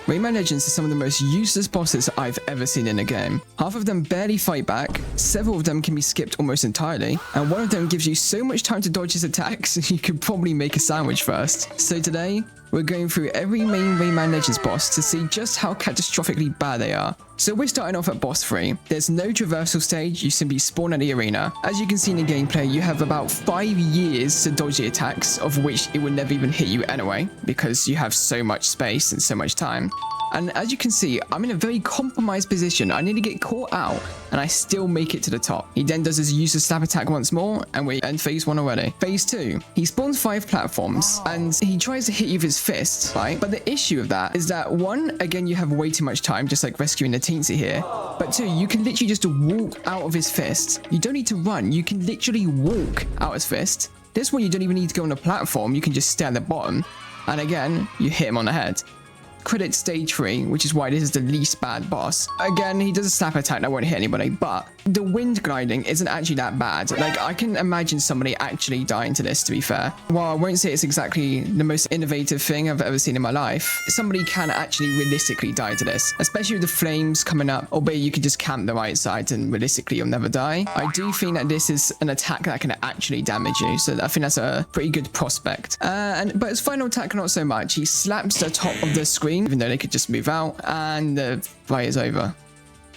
Rayman Legends are some of the most useless bosses I've ever seen in a game. Half of them barely fight back, several of them can be skipped almost entirely, and one of them gives you so much time to dodge his attacks you could probably make a sandwich first. So today, we're going through every main Rayman Legends boss to see just how catastrophically bad they are. So we're starting off at boss 3. There's no traversal stage, you simply spawn at the arena. As you can see in the gameplay, you have about 5 years to dodge the attacks, of which it would never even hit you anyway, because you have so much space and so much time. And as you can see, I'm in a very compromised position. I need to get caught out, and I still make it to the top. He then does his useless stab attack once more, and we end phase 1 already. Phase 2, he spawns 5 platforms, and he tries to hit you with his fist, right? But the issue of that is that 1, again, you have way too much time, just like rescuing the teensy here. But 2, you can literally just walk out of his fist. You don't need to run. You can literally walk out his fist. This one, you don't even need to go on a platform. You can just stay at the bottom, and again, you hit him on the head. Credit stage 3, which is why this is the least bad boss. Again, he does a snap attack that won't hit anybody, but the wind gliding isn't actually that bad. Like, I can imagine somebody actually dying to this, to be fair. While I won't say it's exactly the most innovative thing I've ever seen in my life, somebody can actually realistically die to this, especially with the flames coming up, albeit you could just camp the right side and realistically you'll never die. I do think that this is an attack that can actually damage you, so I think that's a pretty good prospect. But his final attack, not so much. He slaps the top of the screen, even though they could just move out, and the fight is over.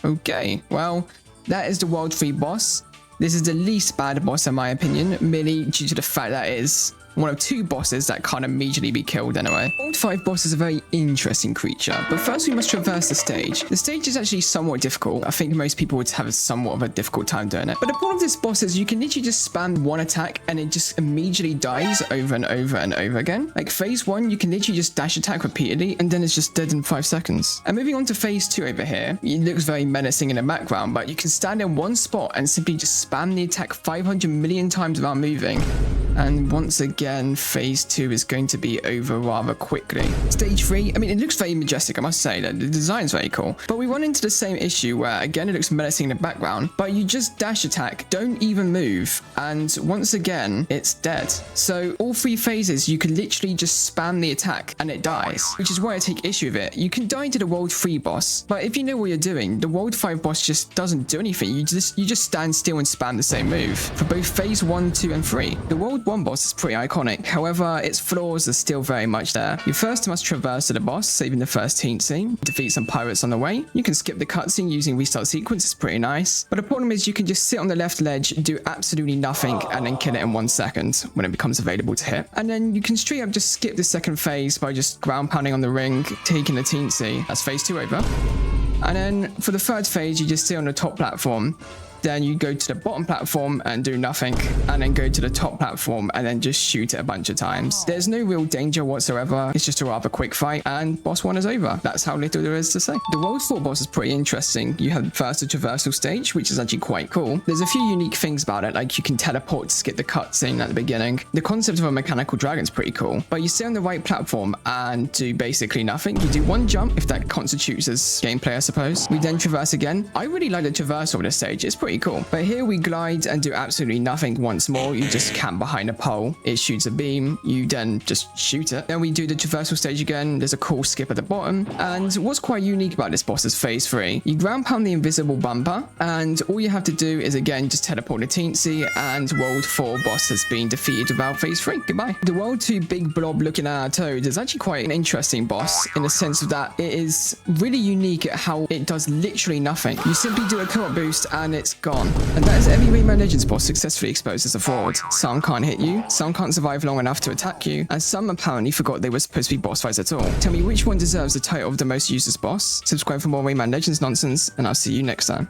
Okay, well, that is the World 3 boss. This is the least bad boss in my opinion, merely due to the fact that it is one of 2 bosses that can't immediately be killed anyway. World 5 boss is a very interesting creature, but first we must traverse the stage. The stage is actually somewhat difficult. I think most people would have somewhat of a difficult time doing it. But the point of this boss is you can literally just spam 1 attack and it just immediately dies over and over and over again. Like phase 1, you can literally just dash attack repeatedly and then it's just dead in 5 seconds. And moving on to phase 2 over here, it looks very menacing in the background, but you can stand in one spot and simply just spam the attack 500 million times without moving. And once again, phase 2 is going to be over rather quickly. Stage 3, I mean, it looks very majestic, I must say. The design's very cool. But we run into the same issue where, again, it looks menacing in the background, but you just dash attack, don't even move, and once again, it's dead. So all 3 phases, you can literally just spam the attack and it dies, which is why I take issue with it. You can die to the World 3 boss, but if you know what you're doing, the World 5 boss just doesn't do anything. You just stand still and spam the same move for both phase 1, 2, and 3. The World 1 boss is pretty iconic. However, its flaws are still very much there. You first must traverse to the boss, saving the first teensy, defeat some pirates on the way. You can skip the cutscene using restart sequence, it's pretty nice. But the problem is you can just sit on the left ledge, do absolutely nothing, and then kill it in 1 second when it becomes available to hit. And then you can straight up just skip the second phase by just ground pounding on the ring, taking the teensy. That's phase 2 over. And then for the 3rd phase, you just sit on the top platform. Then you go to the bottom platform and do nothing, and then go to the top platform and then just shoot it a bunch of times. There's no real danger whatsoever. It's just a rather quick fight, and boss 1 is over. That's how little there is to say. The World 4 boss is pretty interesting. You have first the traversal stage, which is actually quite cool. There's a few unique things about it, like you can teleport to skip the cutscene at the beginning. The concept of a mechanical dragon is pretty cool, but you stay on the right platform and do basically nothing. You do 1 jump, if that constitutes as gameplay, I suppose. We then traverse again. I really like the traversal of this stage. It's pretty cool. But here we glide and do absolutely nothing once more. You just camp behind a pole. It shoots a beam. You then just shoot it. Then we do the traversal stage again. There's a cool skip at the bottom. And what's quite unique about this boss is phase 3. You ground pound the invisible bumper, and all you have to do is again just teleport the teensy, and World 4 boss has been defeated without phase 3. Goodbye. The World 2 big blob looking at our toad is actually quite an interesting boss in the sense of that it is really unique at how it does literally nothing. You simply do a co-op boost and it's gone. And that is every Rayman Legends boss successfully exposed as a fraud. Some can't hit you, some can't survive long enough to attack you, and some apparently forgot they were supposed to be boss fights at all. Tell me which one deserves the title of the most useless boss. Subscribe for more Rayman Legends nonsense, and I'll see you next time.